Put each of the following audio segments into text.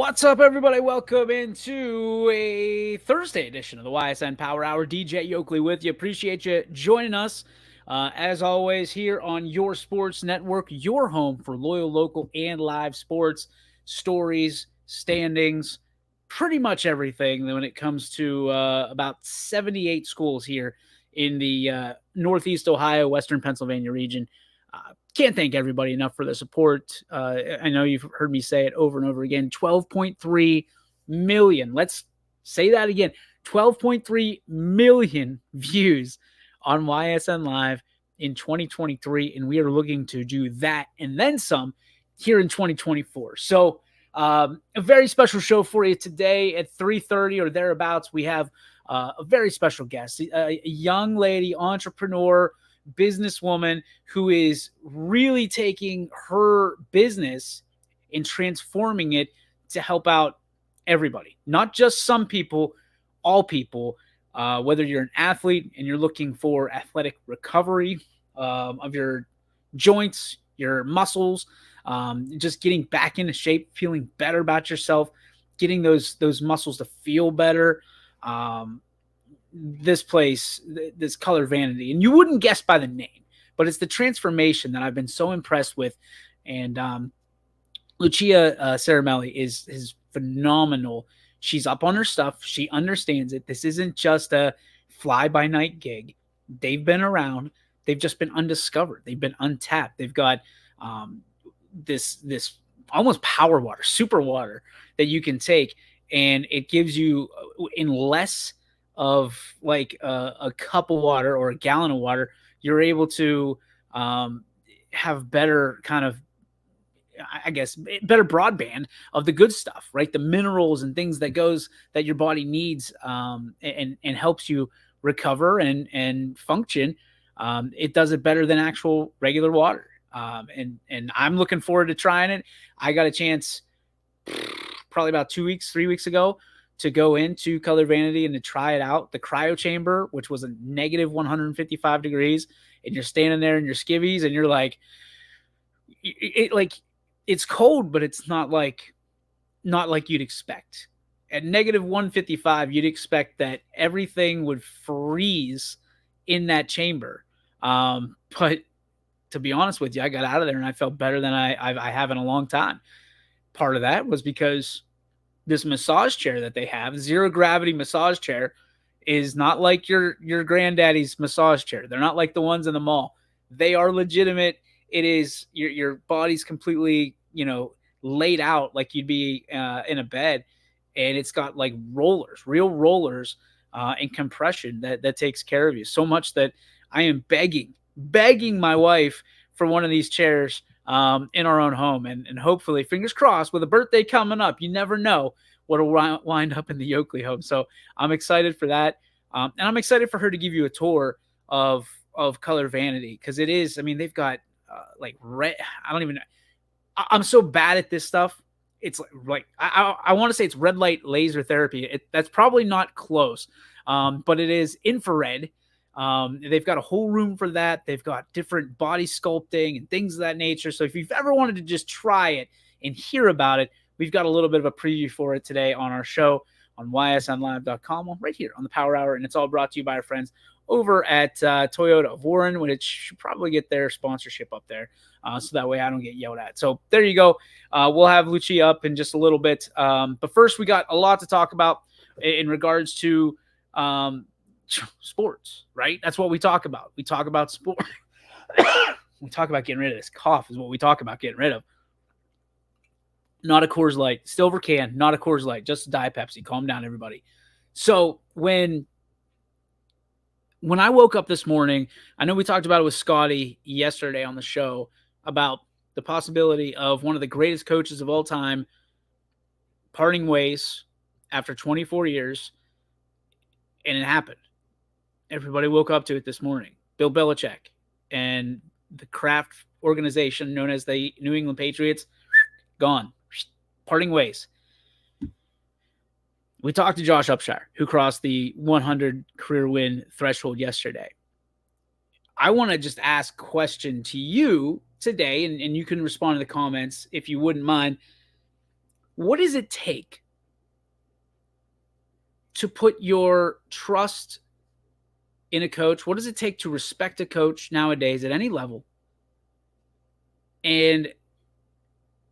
What's up, everybody? Welcome into a Thursday edition of the Ysn Power Hour. DJ Yoakley with you. Appreciate you joining us. As always, here on your sports network, your home for loyal, local, and live sports stories, standings, pretty much everything when it comes to about 78 schools here in the Northeast Ohio, Western Pennsylvania region. Can't thank everybody enough for the support. I know you've heard me say it over and over again. 12.3 million. Let's say that again. 12.3 million views on YSN Live in 2023, and we are looking to do that and then some here in 2024. So a very special show for you today at 3:30 or thereabouts. We have a very special guest, a young lady, entrepreneur, businesswoman who is really taking her business and transforming it to help out everybody, not just some people, all people. Whether you're an athlete and you're looking for athletic recovery of your joints, your muscles, just getting back into shape, feeling better about yourself, getting those muscles to feel better. This Color Vanity, and you wouldn't guess by the name, but it's the transformation that I've been so impressed with. And Lucia Ceramelli is phenomenal. She's up on her stuff. She understands it. This isn't just a fly-by-night gig. They've been around. They've just been undiscovered. They've been untapped. They've got this almost power water, super water that you can take, and it gives you in less of like a cup of water or a gallon of water, you're able to have better kind of, I guess, better broadband of the good stuff, right? The minerals and things that your body needs, and helps you recover and function. It does it better than actual regular water. And I'm looking forward to trying it. I got a chance probably about 3 weeks ago to go into Color Vanity and to try it out. The cryo chamber, which was a negative 155 degrees, and you're standing there in your skivvies and you're like, it's cold, but it's not like you'd expect. At negative 155, you'd expect that everything would freeze in that chamber. But to be honest with you, I got out of there and I felt better than I have in a long time. Part of that was because this massage chair that they have, zero gravity massage chair, is not like your granddaddy's massage chair. They're not like the ones in the mall. They are legitimate. It is your body's completely, laid out like you'd be in a bed, and it's got like rollers, real rollers, and compression that takes care of you. So much that I am begging my wife for one of these chairs in our own home, and hopefully, fingers crossed, with a birthday coming up, you never know what'll wind up in the Yoakley home. So I'm excited for that, and I'm excited for her to give you a tour of Color Vanity, because it is. I mean, they've got like red. I don't even. I'm so bad at this stuff. It's like I want to say it's red light laser therapy. That's probably not close, but it is infrared. They've got a whole room for that. They've got different body sculpting and things of that nature. So if you've ever wanted to just try it and hear about it, we've got a little bit of a preview for it today on our show on ysnlive.com, right here on the Power Hour. And it's all brought to you by our friends over at Toyota of Warren, which should probably get their sponsorship up there, so that way I don't get yelled at. So there you go. We'll have Lucia up in just a little bit. But first, we got a lot to talk about in regards to sports, right? That's what we talk about. We talk about sport. We talk about getting rid of this cough is what we talk about getting rid of. Not a Coors Light, silver can, not a Coors Light, just Diet Pepsi. Calm down, everybody. So when I woke up this morning, I know we talked about it with Scotty yesterday on the show about the possibility of one of the greatest coaches of all time parting ways after 24 years, and it happened. Everybody woke up to it this morning. Bill Belichick and the Kraft organization known as the New England Patriots, gone. Parting ways. We talked to Josh Upshire, who crossed the 100 career win threshold yesterday. I want to just ask a question to you today, and you can respond in the comments if you wouldn't mind. What does it take to put your trust in a coach? What does it take to respect a coach nowadays at any level? And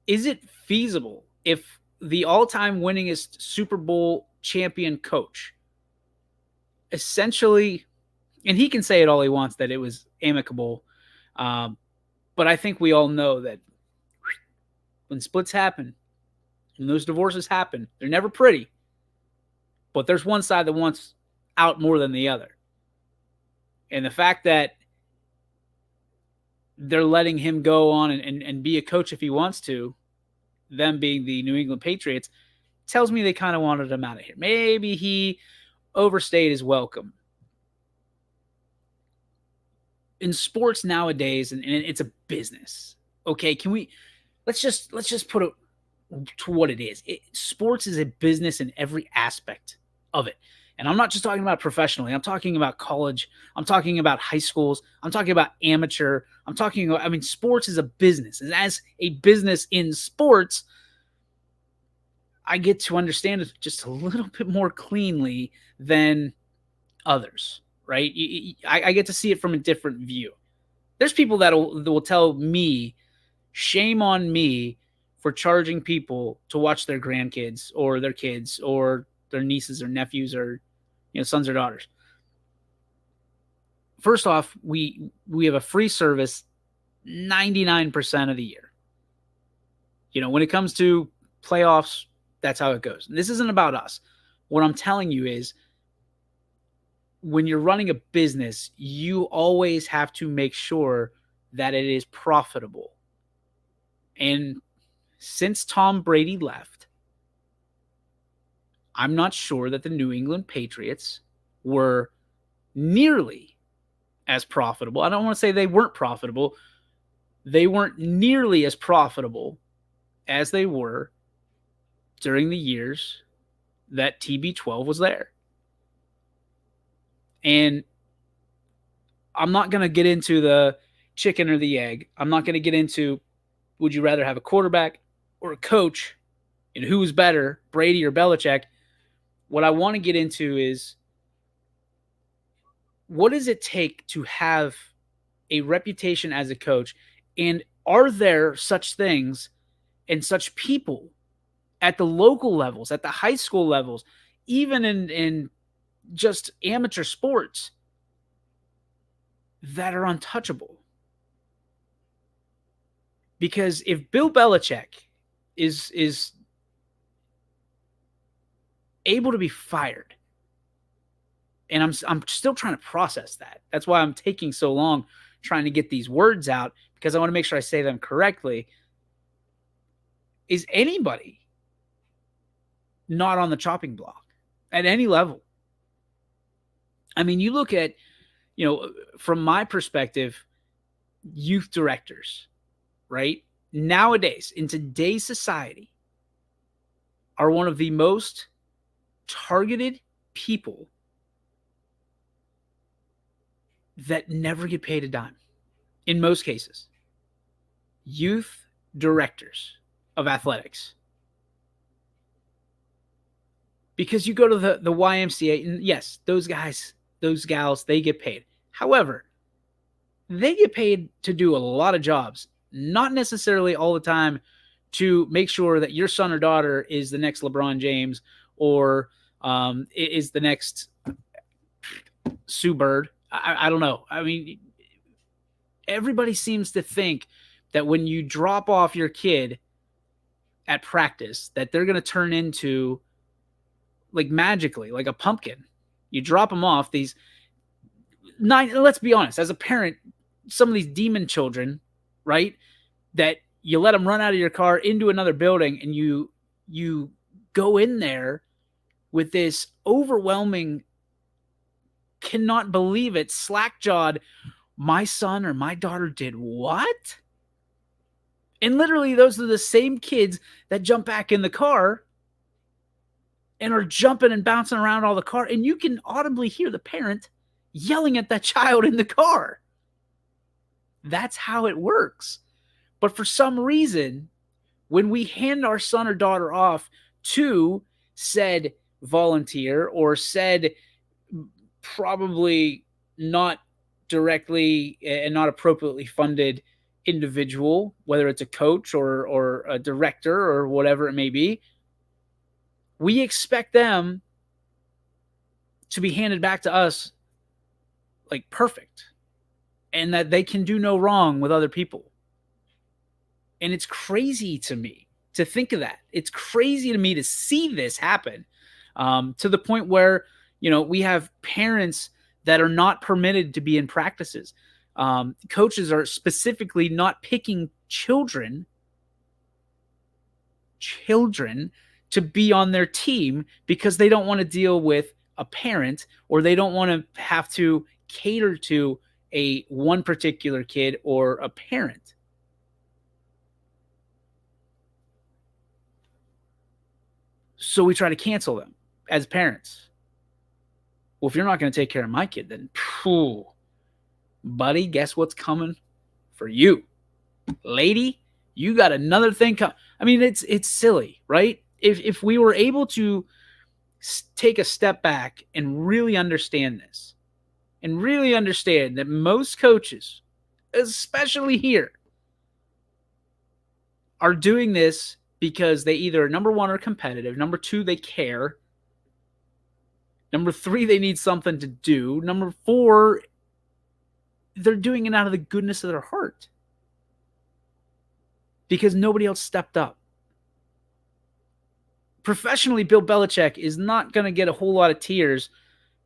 is it feasible if the all-time winningest Super Bowl champion coach essentially, and he can say it all he wants that it was amicable, um, but I think we all know that when splits happen, when those divorces happen, they're never pretty, but there's one side that wants out more than the other. And the fact that they're letting him go on and be a coach if he wants to, them being the New England Patriots, tells me they kind of wanted him out of here. Maybe he overstayed his welcome. In sports nowadays, and it's a business. Okay, can we let's just put it to what it is. Sports is a business in every aspect of it. And I'm not just talking about professionally. I'm talking about college. I'm talking about high schools. I'm talking about amateur. Sports is a business. And as a business in sports, I get to understand it just a little bit more cleanly than others, right? I get to see it from a different view. There's people that will tell me, shame on me for charging people to watch their grandkids or their kids or their nieces or nephews or sons or daughters. First off, we have a free service 99% of the year. When it comes to playoffs, that's how it goes. And this isn't about us. What I'm telling you is, when you're running a business, you always have to make sure that it is profitable. And since Tom Brady left, I'm not sure that the New England Patriots were nearly as profitable. I don't want to say they weren't profitable. They weren't nearly as profitable as they were during the years that TB12 was there. And I'm not going to get into the chicken or the egg. I'm not going to get into, would you rather have a quarterback or a coach, and who's better, Brady or Belichick? What I want to get into is, what does it take to have a reputation as a coach? And are there such things and such people at the local levels, at the high school levels, even in just amateur sports, that are untouchable? Because if Bill Belichick is able to be fired, and I'm still trying to process that. That's why I'm taking so long trying to get these words out, because I want to make sure I say them correctly. Is anybody not on the chopping block at any level? I mean, you look at, from my perspective, youth directors, right? Nowadays, in today's society, are one of the most targeted people that never get paid a dime, in most cases. Youth directors of athletics. Because you go to the YMCA, and yes, those guys, those gals, they get paid. However, they get paid to do a lot of jobs, not necessarily all the time to make sure that your son or daughter is the next LeBron James or is the next Sue Bird. I don't know. I mean, everybody seems to think that when you drop off your kid at practice, that they're going to turn into, like, magically, like a pumpkin. You drop them off, these let's be honest, as a parent, some of these demon children, right, that you let them run out of your car into another building, and you go in there with this overwhelming, cannot believe it, slack-jawed, my son or my daughter did what? And literally, those are the same kids that jump back in the car and are jumping and bouncing around all the car, and you can audibly hear the parent yelling at that child in the car. That's how it works. But for some reason, when we hand our son or daughter off to said volunteer or said probably not directly and not appropriately funded individual, whether it's a coach or a director or whatever it may be, we expect them to be handed back to us like perfect and that they can do no wrong with other people. And it's crazy to me to think of that. It's crazy to me to see this happen to the point where, we have parents that are not permitted to be in practices. Coaches are specifically not picking children to be on their team because they don't want to deal with a parent or they don't want to have to cater to one particular kid or a parent. So we try to cancel them as parents. Well, if you're not going to take care of my kid, then, buddy, guess what's coming for you? Lady, you got another thing coming. I mean, it's silly, right? If we were able to take a step back and really understand this, and really understand that most coaches, especially here, are doing this because they either, number one, are competitive, number two, they care, number three, they need something to do, number four, they're doing it out of the goodness of their heart because nobody else stepped up. Professionally, Bill Belichick is not going to get a whole lot of tears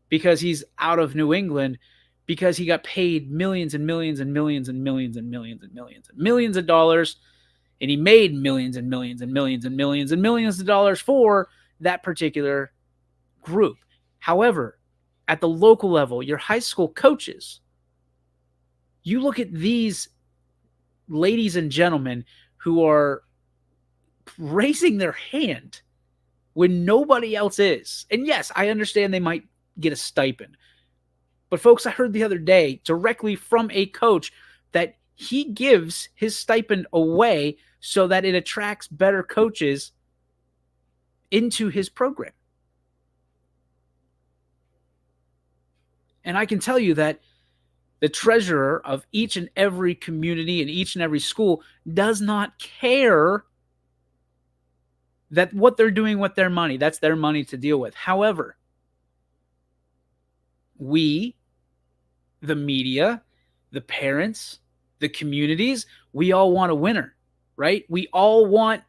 because he's out of New England, because he got paid millions and millions and millions and millions and millions and millions and millions of dollars, and he made millions and millions and millions and millions and millions of dollars for that particular group. However, at the local level, your high school coaches, you look at these ladies and gentlemen who are raising their hand when nobody else is. And yes, I understand they might get a stipend. But folks, I heard the other day directly from a coach that he gives his stipend away so that it attracts better coaches into his program. And I can tell you that the treasurer of each and every community and each and every school does not care that what they're doing with their money, that's their money to deal with. However, we, the media, the parents, the communities, we all want a winner, right? We all want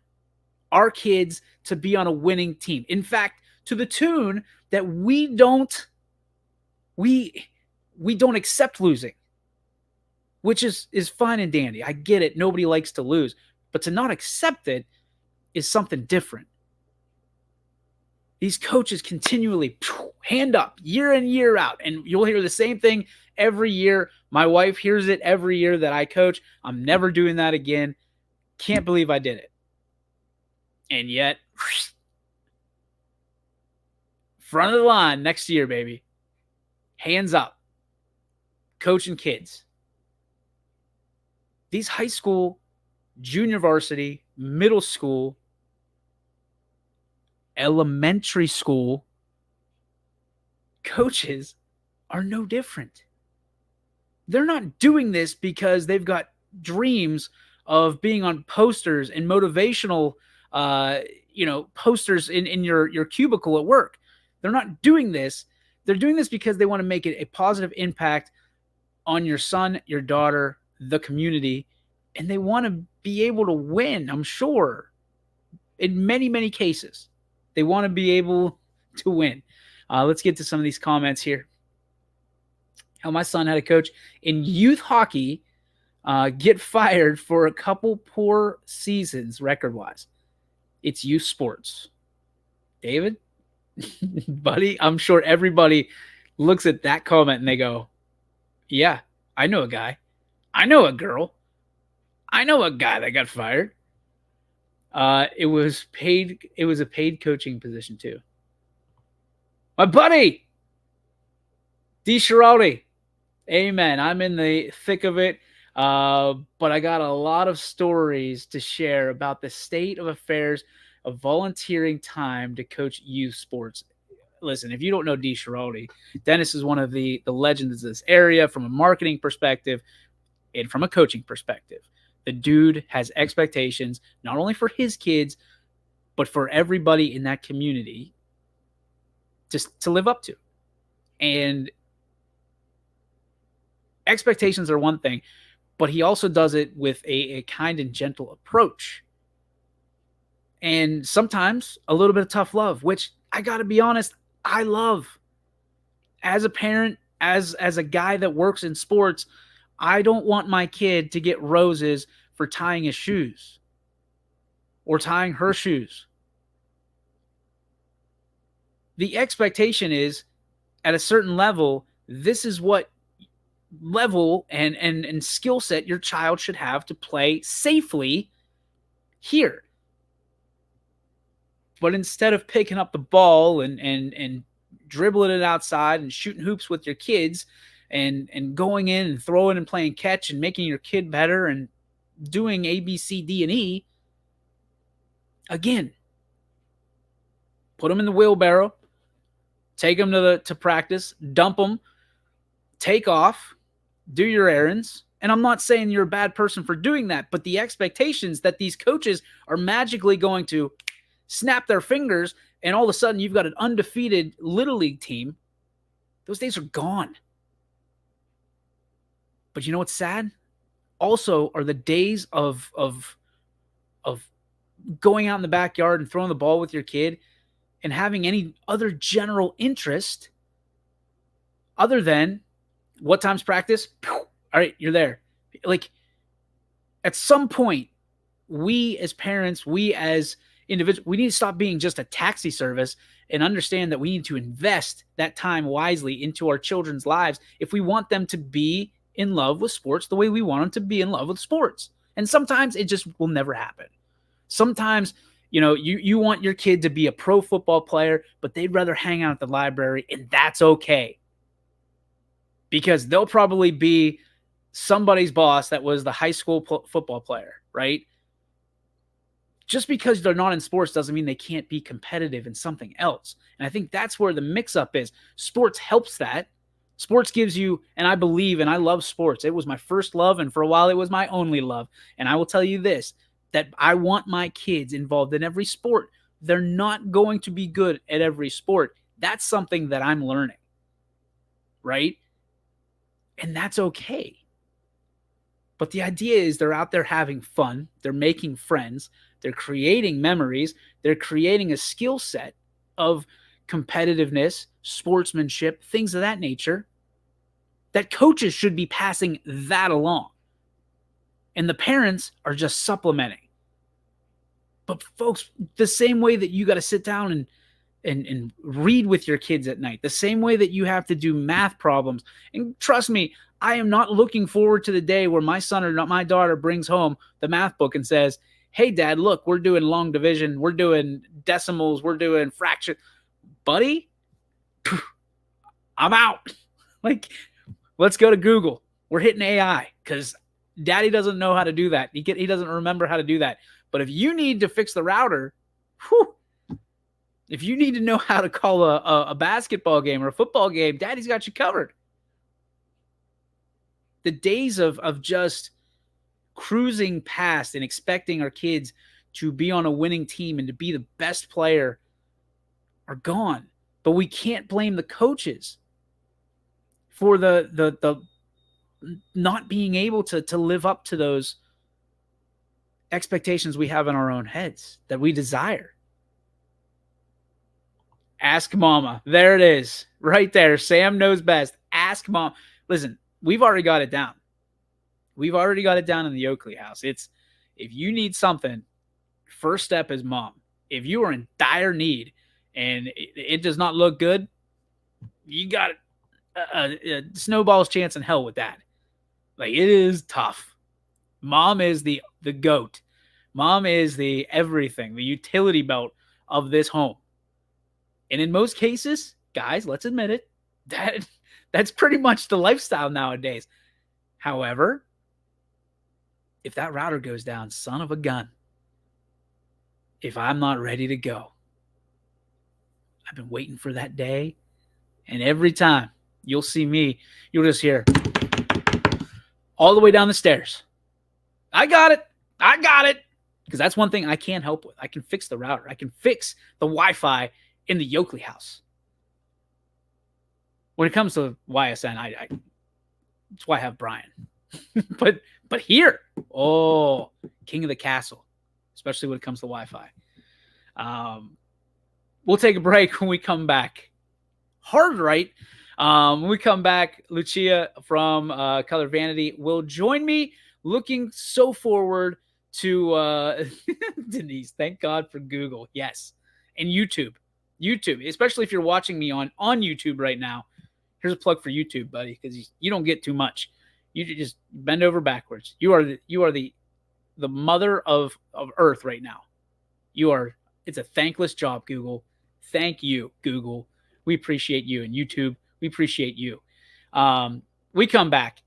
our kids to be on a winning team. In fact, to the tune that we don't accept losing, which is fine and dandy. I get it. Nobody likes to lose. But to not accept it is something different. These coaches continually hand up year in, year out. And you'll hear the same thing every year. My wife hears it every year that I coach. I'm never doing that again. Can't believe I did it. And yet, front of the line next year, baby. Hands up. Coaching kids. These high school, junior varsity, middle school, elementary school coaches are no different. They're not doing this because they've got dreams of being on posters and motivational posters in your cubicle at work. They're not doing this. They're doing this because they want to make it a positive impact on your son, your daughter, the community, and they want to be able to win, I'm sure. In many, many cases, they want to be able to win. Let's get to some of these comments here. How my son had a coach in youth hockey get fired for a couple poor seasons record-wise. It's youth sports. David, buddy, I'm sure everybody looks at that comment and they go, yeah, I know a guy. I know a girl. I know a guy that got fired. It was a paid coaching position too. My buddy, D. Shiraldi. Amen. I'm in the thick of it. But I got a lot of stories to share about the state of affairs of volunteering time to coach youth sports. Listen, if you don't know D. Schiraldi, Dennis is one of the legends of this area from a marketing perspective and from a coaching perspective. The dude has expectations not only for his kids, but for everybody in that community just to live up to. And expectations are one thing, but he also does it with a kind and gentle approach. And sometimes a little bit of tough love, which I got to be honest, I love. As a parent, as a guy that works in sports, I don't want my kid to get roses for tying his shoes or tying her shoes. The expectation is at a certain level, this is what level and skill set your child should have to play safely here. But instead of picking up the ball and dribbling it outside and shooting hoops with your kids and going in and throwing and playing catch and making your kid better and doing A, B, C, D, and E, again, put them in the wheelbarrow, take them to practice, dump them, take off, do your errands. And I'm not saying you're a bad person for doing that, but the expectations that these coaches are magically going to snap their fingers and all of a sudden you've got an undefeated Little League team, those days are gone. But you know what's sad? Also are the days of going out in the backyard and throwing the ball with your kid and having any other general interest other than what time's practice? All right, you're there. Like, at some point, we as parents, we as individuals, we need to stop being just a taxi service and understand that we need to invest that time wisely into our children's lives if we want them to be in love with sports the way we want them to be in love with sports. And sometimes it just will never happen. Sometimes, you want your kid to be a pro football player, but they'd rather hang out at the library, and that's okay. Because they'll probably be somebody's boss that was the high school football player, right? Just because they're not in sports doesn't mean they can't be competitive in something else. And I think that's where the mix-up is. Sports helps that. Sports gives you, and I believe, and I love sports. It was my first love, and for a while it was my only love. And I will tell you this, that I want my kids involved in every sport. They're not going to be good at every sport. That's something that I'm learning, right? And that's okay. But the idea is they're out there having fun. They're making friends. They're creating memories. They're creating a skill set of competitiveness, sportsmanship, things of that nature, that coaches should be passing that along. And the parents are just supplementing. But folks, the same way that you got to sit down and read with your kids at night, the same way that you have to do math problems. And trust me, I am not looking forward to the day where my son or not my daughter brings home the math book and says, hey, Dad, look, we're doing long division. We're doing decimals. We're doing fraction. Buddy, I'm out. Like, let's go to Google. We're hitting AI because Daddy doesn't know how to do that. He doesn't remember how to do that. But if you need to fix the router, if you need to know how to call a basketball game or a football game, Daddy's got you covered. The days of just cruising past and expecting our kids to be on a winning team and to be the best player are gone. But we can't blame the coaches for the not being able to live up to those expectations we have in our own heads that we desire. Ask mama. There it is. Right there. Sam knows best. Ask mom. Listen, we've already got it down. We've already got it down in the Oakley house. It's, if you need something, first step is mom. If you are in dire need and it does not look good, you got a snowball's chance in hell with that. Like, it is tough. Mom is the goat. Mom is the everything, the utility belt of this home. And in most cases, guys, let's admit it, that's pretty much the lifestyle nowadays. However, if that router goes down, son of a gun, if I'm not ready to go, I've been waiting for that day. And every time you'll see me, you'll just hear all the way down the stairs. I got it. I got it. Because that's one thing I can't help with. I can fix the router. I can fix the Wi-Fi in the Yoakley house. When it comes to YSN, that's why I have Brian. but here, king of the castle, especially when it comes to Wi-Fi. We'll take a break. When we come back. Hard right. When we come back, Lucia from Color Vanity will join me. Looking so forward to Denise. Thank God for Google. Yes. And YouTube, especially if you're watching me on YouTube right now. Here's a plug for YouTube, buddy, because you don't get too much. You just bend over backwards. You are the mother of Earth right now. It's a thankless job, Google. Thank you, Google. We appreciate you. And YouTube, we appreciate you. We come back.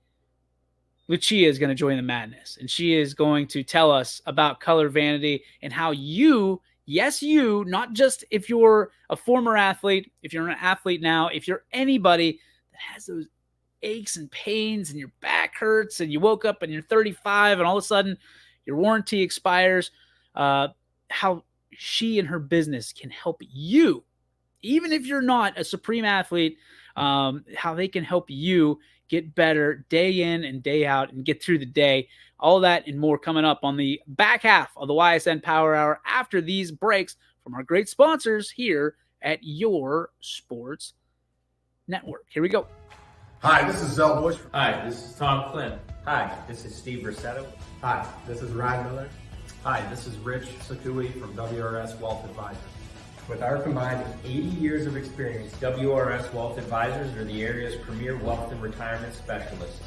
Lucia is going to join the madness, and she is going to tell us about Color Vanity and how you, not just if you're a former athlete, if you're an athlete now, if you're anybody that has those aches and pains and your back hurts and you woke up and you're 35 and all of a sudden your warranty expires, how she and her business can help you, even if you're not a supreme athlete, how they can help you get better day in and day out and get through the day. All that and more coming up on the back half of the Ysn Power Hour after these breaks from our great sponsors here at your sports network. Here we go. Hi, this is Zell Bush. Hi, this is Tom Flynn. Hi, this is Steve Rossetto. Hi, this is Ryan Miller. Hi, this is Rich Sakui from WRS Wealth Advisors. With our combined 80 years of experience, WRS Wealth Advisors are the area's premier wealth and retirement specialists.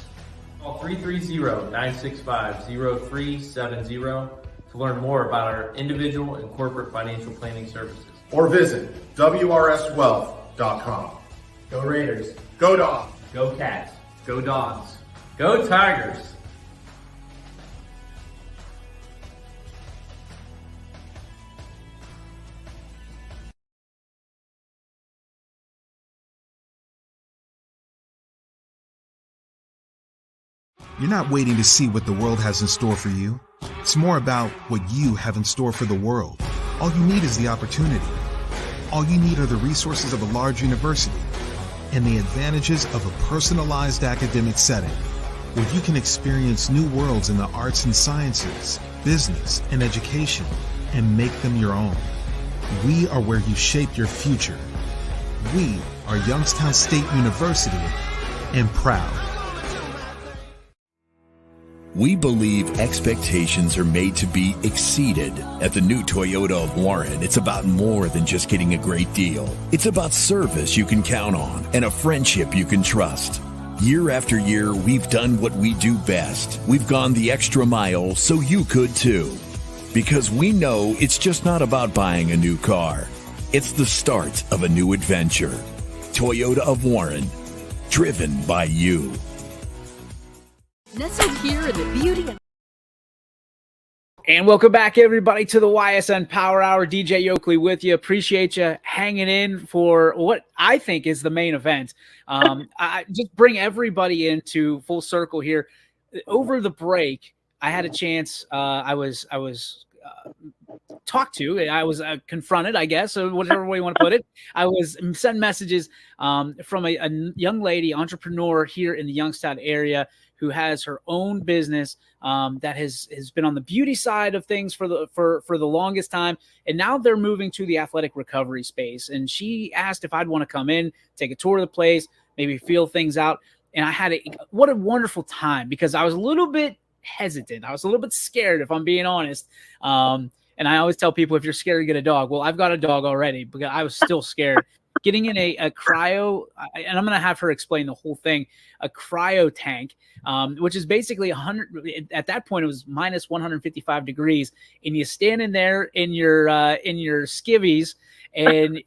Call 330-965-0370 to learn more about our individual and corporate financial planning services. Or visit WRSwealth.com. Go Raiders. Go Dogs. Go Cats. Go Dogs. Go Tigers. You're not waiting to see what the world has in store for you. It's more about what you have in store for the world. All you need is the opportunity. All you need are the resources of a large university and the advantages of a personalized academic setting where you can experience new worlds in the arts and sciences, business, and education and make them your own. We are where you shape your future. We are Youngstown State University and proud. We believe expectations are made to be exceeded. At the new Toyota of Warren, it's about more than just getting a great deal. It's about service you can count on and a friendship you can trust. Year after year, we've done what we do best. We've gone the extra mile so you could too. Because we know it's just not about buying a new car. It's the start of a new adventure. Toyota of Warren, driven by you. Nestled here in the beauty And welcome back, everybody, to the YSN Power Hour. DJ Yoakley with you. Appreciate you hanging in for what I think is the main event. I just bring everybody into full circle here. Over the break, I had a chance. I was talked to. I was confronted, I guess, or whatever way you want to put it. I was sent messages from a young lady, entrepreneur here in the Youngstown area, who has her own business that has been on the beauty side of things for the longest time, and now they're moving to the athletic recovery space. And she asked if I'd want to come in, take a tour of the place, maybe feel things out. And I had what a wonderful time, because I was a little bit hesitant. I was a little bit scared, if I'm being honest. And I always tell people, if you're scared to get a dog, well, I've got a dog already, but I was still scared. Getting in a cryo, and I'm going to have her explain the whole thing, a cryo tank, which is basically 100. At that point, it was minus 155 degrees, and you stand in there in your skivvies, and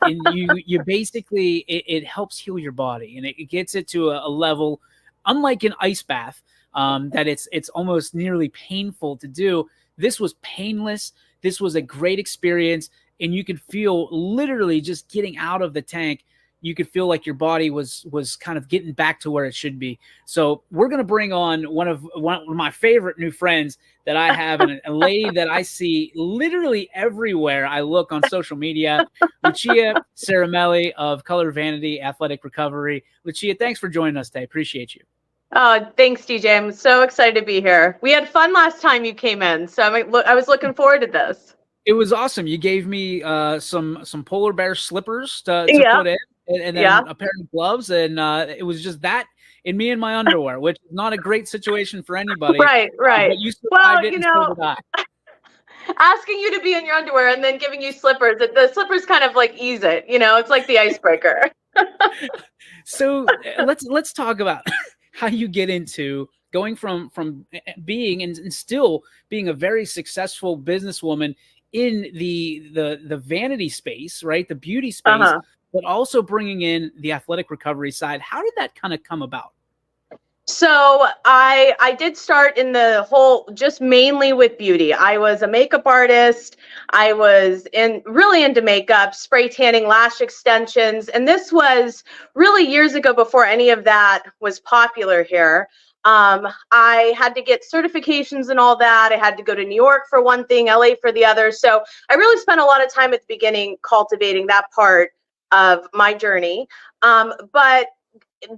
you basically it helps heal your body, and it gets it to a level unlike an ice bath. that it's almost nearly painful to do. This was painless. This was a great experience, and you could feel literally just getting out of the tank. You could feel like your body was kind of getting back to where it should be. So we're going to bring on one of my favorite new friends that I have, and a lady that I see literally everywhere I look on social media, Lucia Ceramelli of Color Vanity Athletic Recovery. Lucia, thanks for joining us today. Appreciate you. Thanks, DJ. I'm so excited to be here. We had fun last time you came in, so I was looking forward to this. It was awesome. You gave me some polar bear slippers to put in, and then a pair of gloves, and it was just that and me in my underwear, which is not a great situation for anybody. Right. But you survived it, and so did I. Asking you to be in your underwear and then giving you slippers, the slippers kind of like ease it. It's like the icebreaker. So let's talk about how you get into going from being and still being a very successful businesswoman in the vanity space, right? The beauty space, but also bringing in the athletic recovery side. How did that kind of come about? So I did start in the whole, just mainly with beauty. I was a makeup artist. I was really into makeup, spray tanning, lash extensions. And this was really years ago, before any of that was popular here. I had to get certifications and all that. I had to go to New York for one thing, LA for the other. So I really spent a lot of time at the beginning cultivating that part of my journey. But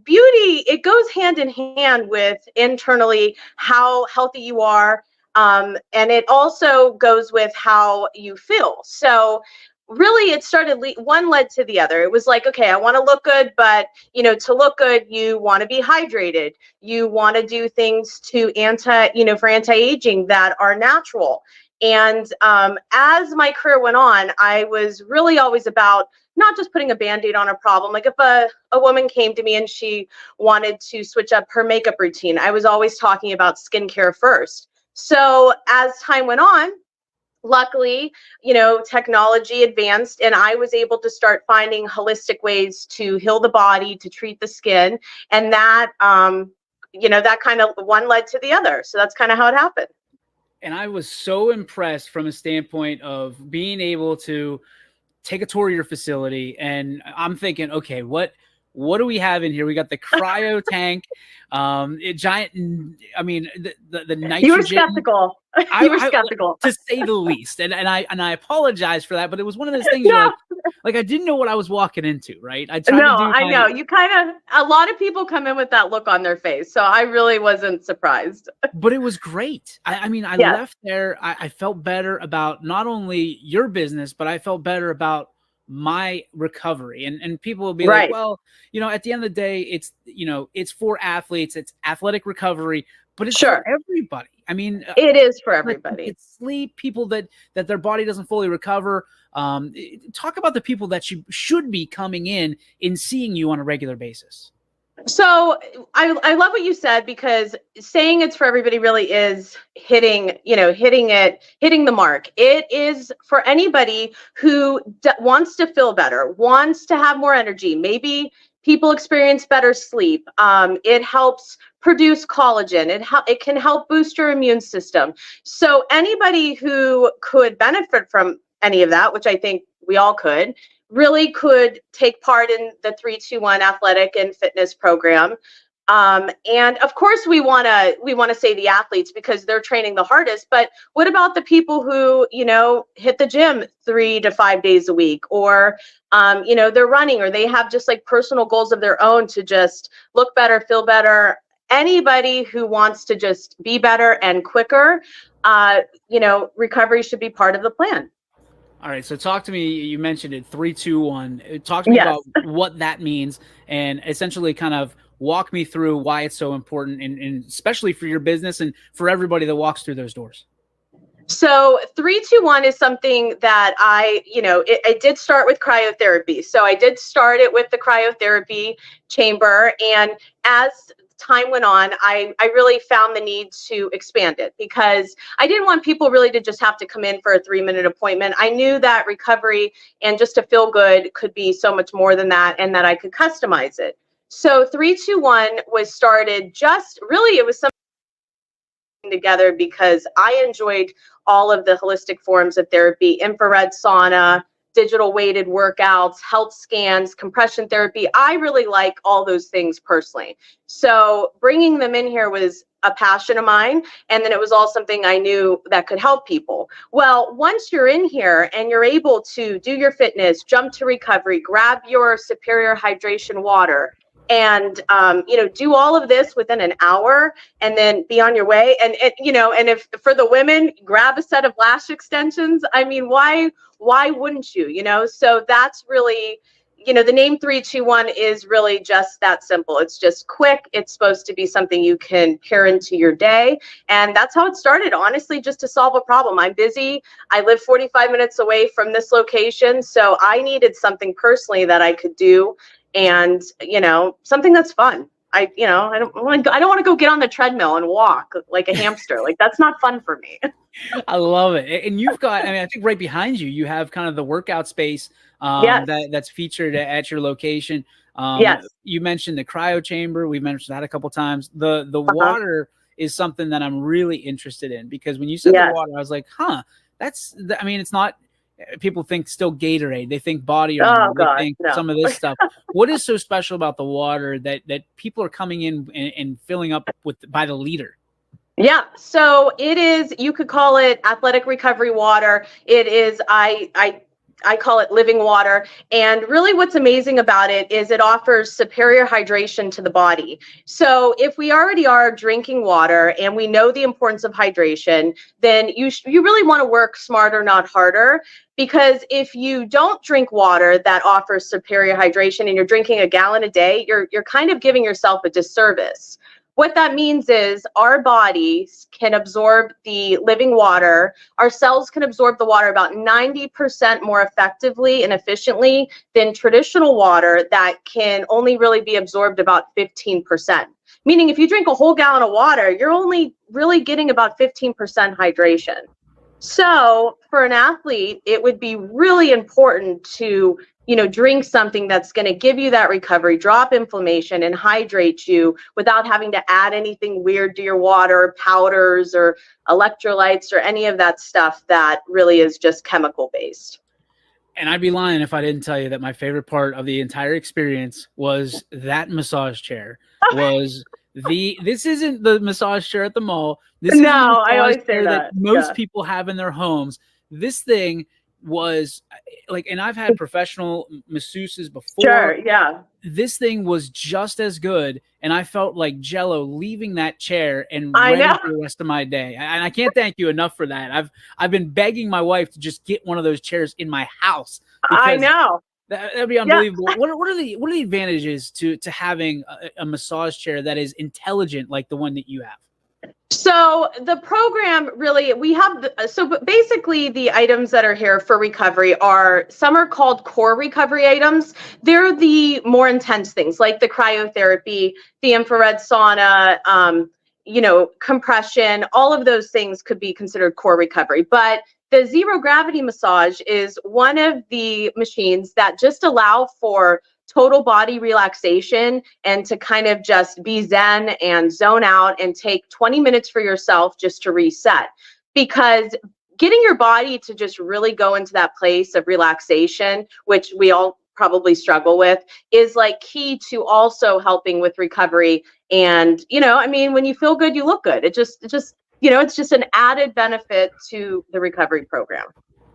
beauty, it goes hand in hand with internally how healthy you are. And it also goes with how you feel. So really it started, one led to the other. It was like, okay, I want to look good, but to look good, you want to be hydrated. You want to do things for anti-aging that are natural. And as my career went on, I was really always about not just putting a Band-Aid on a problem. Like if a woman came to me and she wanted to switch up her makeup routine, I was always talking about skincare first. So as time went on, luckily, technology advanced, and I was able to start finding holistic ways to heal the body, to treat the skin. And that, that kind of one led to the other. So that's kind of how it happened. And I was so impressed from a standpoint of being able to take a tour of your facility, and I'm thinking, okay, what do we have in here? We got the cryo tank, giant. I mean, the nitrogen. You were skeptical. You were skeptical, to say the least. And I apologize for that, but it was one of those things like I didn't know what I was walking into, right? I know. You a lot of people come in with that look on their face, so I really wasn't surprised. But it was great. I mean, I left there. I felt better about not only your business, but I felt better about my recovery. And people will be like, well, at the end of the day, it's for athletes, it's athletic recovery, but it's for everybody. I mean, it is for everybody. It's sleep, people that their body doesn't fully recover. Talk about the people that should be coming in and seeing you on a regular basis. So I love what you said, because saying it's for everybody really is hitting the mark. It is for anybody who wants to feel better, wants to have more energy. Maybe people experience better sleep. It helps produce collagen. It can help boost your immune system. So anybody who could benefit from any of that, which I think we all could, really could take part in the 3-2-1 athletic and fitness program. And of course we want to say the athletes, because they're training the hardest, but what about the people who, hit the gym 3 to 5 days a week, or, they're running, or they have just like personal goals of their own to just look better, feel better. Anybody who wants to just be better and quicker, recovery should be part of the plan. All right. So talk to me. You mentioned it, 3-2-1. Talk to me about what that means, and essentially kind of walk me through why it's so important, and especially for your business and for everybody that walks through those doors. So 3-2-1 is something that I did start with cryotherapy. So I did start it with the cryotherapy chamber. And as time went on, I really found the need to expand it, because I didn't want people really to just have to come in for a 3-minute appointment. I knew that recovery and just to feel good could be so much more than that, and that I could customize it. So 3-2-1 was started it was something together because I enjoyed all of the holistic forms of therapy, infrared sauna, digital weighted workouts, health scans, compression therapy. I really like all those things personally. So bringing them in here was a passion of mine. And then it was all something I knew that could help people. Well, once you're in here and you're able to do your fitness, jump to recovery, grab your superior hydration water, and do all of this within an hour and then be on your way. And and if for the women, grab a set of lash extensions. I mean, why wouldn't you? So that's really, the name 321 is really just that simple. It's just quick. It's supposed to be something you can pair into your day. And that's how it started, honestly, just to solve a problem. I'm busy. I live 45 minutes away from this location. So I needed something personally that I could do, and something that's fun. I don't want to go get on the treadmill and walk like a hamster. Like, that's not fun for me. I love it. And you've got, I think right behind you have kind of the workout space Yes. that's featured at your location. Yes. You mentioned the cryo chamber. We've mentioned that a couple times. The water is something that I'm really interested in, because when you said the water, I was like, it's not, people think still Gatorade. They think body armor. They think some of this stuff. What is so special about the water that people are coming in and filling up by the liter? Yeah, so it is, you could call it athletic recovery water. It is, I call it living water. And really what's amazing about it is it offers superior hydration to the body. So if we already are drinking water and we know the importance of hydration, then you really want to work smarter, not harder. Because if you don't drink water that offers superior hydration and you're drinking a gallon a day, you're kind of giving yourself a disservice. What that means is our bodies can absorb the living water. Our cells can absorb the water about 90% more effectively and efficiently than traditional water that can only really be absorbed about 15%. Meaning if you drink a whole gallon of water, you're only really getting about 15% hydration. So for an athlete, it would be really important to drink something that's going to give you that recovery, drop inflammation, and hydrate you without having to add anything weird to your water, powders or electrolytes or any of that stuff that really is just chemical based. And I'd be lying if I didn't tell you that my favorite part of the entire experience was that massage chair. This isn't the massage chair at the mall. This is the I always say that most people have in their homes. This thing was like, and I've had professional masseuses before. Sure, yeah. This thing was just as good, and I felt like Jello leaving that chair and I ready know. for the rest of my day. And I can't thank you enough for that. I've been begging my wife to just get one of those chairs in my house. I know. That'd be unbelievable. Yeah. What are the advantages to having a massage chair that is intelligent like the one that you have? So the program really, we have, but basically the items that are here for recovery are, some are called core recovery items. They're the more intense things like the cryotherapy, the infrared sauna, compression, all of those things could be considered core recovery. But the zero gravity massage is one of the machines that just allow for total body relaxation and to kind of just be zen and zone out and take 20 minutes for yourself just to reset. Because getting your body to just really go into that place of relaxation, which we all probably struggle with, is like key to also helping with recovery. And, when you feel good, you look good. It's just an added benefit to the recovery program.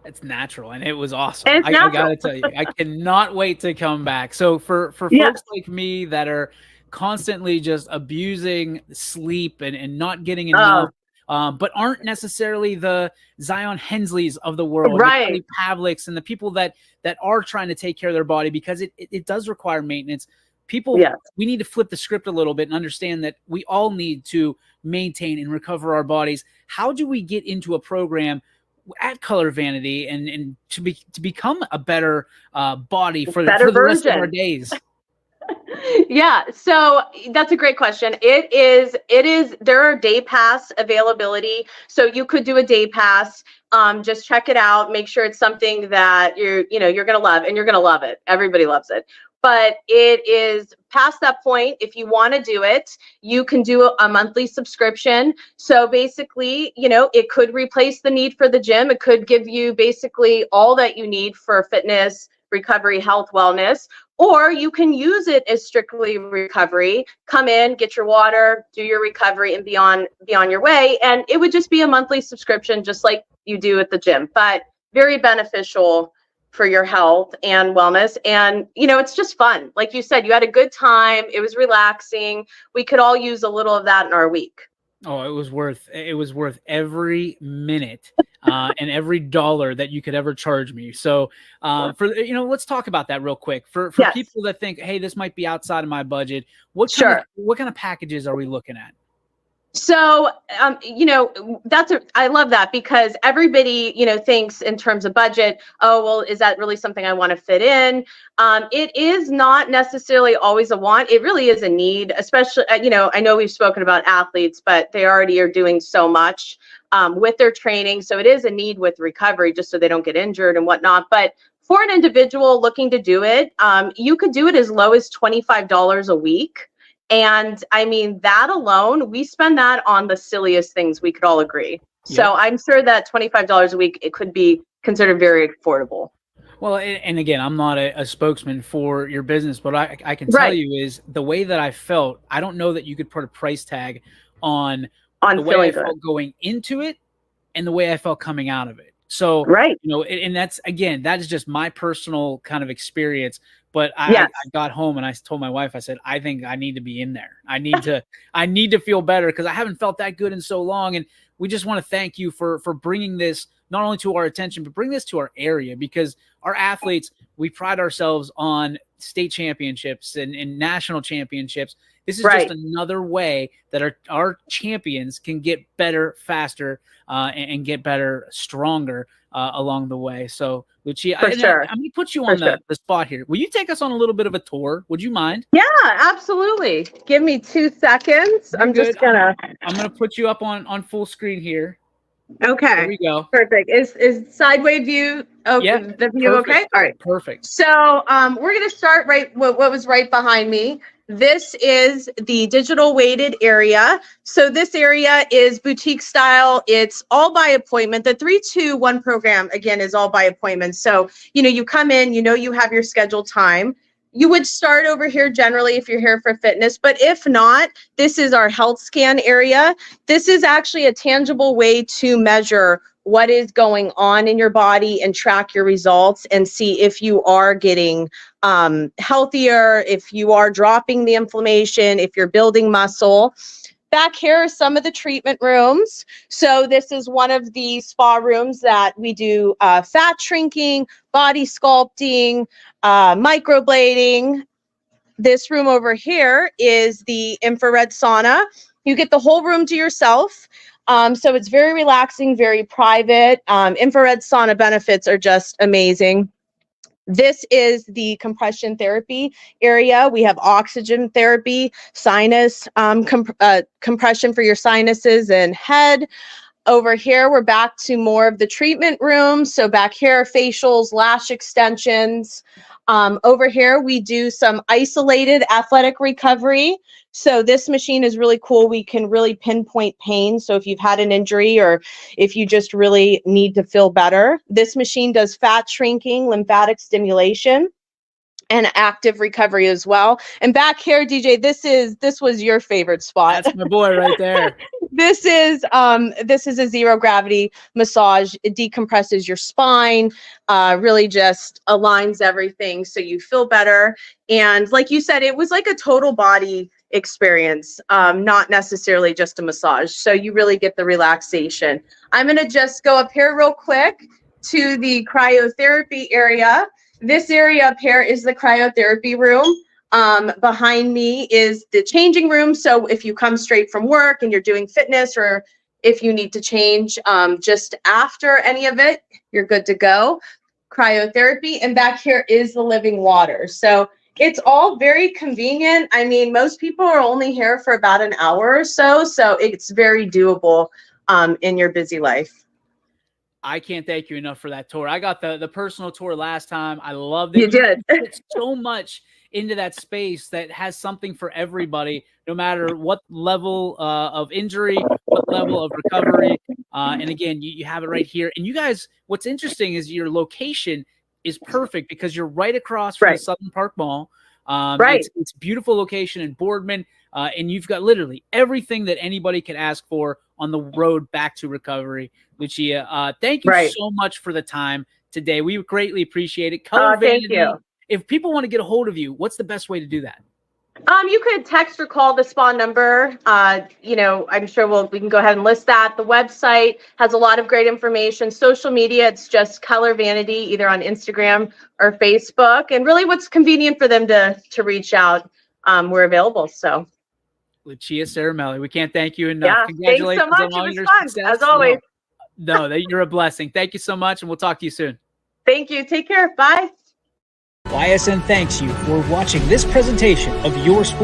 It's natural, and it was awesome. And I gotta tell you, I cannot wait to come back. So for folks like me that are constantly just abusing sleep and not getting enough, but aren't necessarily the Zion Hensleys of the world, right? The Pavliks and the people that are trying to take care of their body, because it does require maintenance. People, we need to flip the script a little bit and understand that we all need to maintain and recover our bodies. How do we get into a program at Color Vanity and to become a better body for the rest of our days? Yeah, so that's a great question. It is there are day pass availability, so you could do a day pass. Just check it out, make sure it's something that you're going to love, and you're going to love it. Everybody loves it. but it is past that point. If you want to do it, you can do a monthly subscription. So basically, you know, it could replace the need for the gym. It could give you basically all that you need for fitness, recovery, health, wellness, or you can use it as strictly recovery. Come in, get your water, do your recovery, and be on your way. And it would just be a monthly subscription, just like you do at the gym, but very beneficial for your health and wellness. And, you know, it's just fun. Like you said, you had a good time. It was relaxing. We could all use a little of that in our week. Oh, it was worth every minute and every dollar that you could ever charge me. So for, you know, let's talk about that real quick for Yes. people that think, hey, this might be outside of my budget. What kind of packages are we looking at? So, you know, I love that, because everybody, you know, thinks in terms of budget, oh, well, is that really something I want to fit in? It is not necessarily always a want. It really is a need, especially, you know, I know we've spoken about athletes, but they already are doing so much with their training. So it is a need with recovery, just so they don't get injured and whatnot. But for an individual looking to do it, you could do it as low as $25 a week. And I mean, that alone, we spend that on the silliest things, we could all agree. Yep. So I'm sure that $25 a week, it could be considered very affordable. Well, and again, I'm not a spokesman for your business, but I can tell you is the way that I felt, I don't know that you could put a price tag on the way I felt going into it and the way I felt coming out of it. So, you know, and that's, again, that is just my personal kind of experience. But I got home and I told my wife, I said, I think I need to be in there. I need to feel better, because I haven't felt that good in so long. And we just want to thank you for bringing this not only to our attention, but bring this to our area, because our athletes, we pride ourselves on state championships and national championships. This is just another way that our champions can get better, faster, and get better, stronger along the way. So, Lucia, I'm going to put you on the spot here. Will you take us on a little bit of a tour? Would you mind? Yeah, absolutely. Give me 2 seconds. I'm going to put you up on full screen here. Okay. There we go. Perfect. Is sideways view the view perfect. okay? All right. Perfect. So we're going to start what was right behind me. This is the digital weighted area. So this area is boutique style. It's all by appointment. The 3-2-1 program, again, is all by appointment. So, you know, you come in, you know, you have your scheduled time. You would start over here generally if you're here for fitness, but if not, this is our health scan area. This is actually a tangible way to measure what is going on in your body and track your results and see if you are getting healthier, if you are dropping the inflammation, if you're building muscle. Back here are some of the treatment rooms. So this is one of the spa rooms that we do fat shrinking, body sculpting, microblading. This room over here is the infrared sauna. You get the whole room to yourself. So it's very relaxing, very private. Infrared sauna benefits are just amazing. This is the compression therapy area. We have oxygen therapy, sinus compression for your sinuses and head. Over here, we're back to more of the treatment room. So back here, facials, lash extensions. Over here, we do some isolated athletic recovery. So this machine is really cool. We can really pinpoint pain. So if you've had an injury or if you just really need to feel better, this machine does fat shrinking, lymphatic stimulation, and active recovery as well. And back here, DJ, this was your favorite spot. That's my boy right there. This is a zero gravity massage. It decompresses your spine, really just aligns everything so you feel better. And like you said, it was like a total body experience, not necessarily just a massage. So you really get the relaxation. I'm going to just go up here real quick to the cryotherapy area. This area up here is the cryotherapy room. Behind me is the changing room. So if you come straight from work and you're doing fitness, or if you need to change just after any of it, you're good to go. Cryotherapy. And back here is the living water. So it's all very convenient. I mean, most people are only here for about an hour or so. So it's very doable in your busy life. I can't thank you enough for that tour. I got the personal tour last time. I loved it. You did. It's so much into that space that has something for everybody, no matter what level of injury, what level of recovery. And again, you have it right here. And you guys, what's interesting is your location is perfect because you're right across from the Southern Park Mall. It's a beautiful location in Boardman, and you've got literally everything that anybody could ask for on the road back to recovery. Lucia, thank you so much for the time today. We greatly appreciate it. Color Vanity, thank you. If people want to get a hold of you, what's the best way to do that? You could text or call the SPA number. I'm sure we can go ahead and list that. The website has a lot of great information. Social media, it's just Color Vanity, either on Instagram or Facebook. And really what's convenient for them to reach out, we're available. So Lucia Caramelli, we can't thank you enough. Yeah, Congratulations thanks so much. on all It your was fun, success. as always. No, you're a blessing. Thank you so much, and we'll talk to you soon. Thank you. Take care. Bye. YSN thanks you for watching this presentation of Your Sport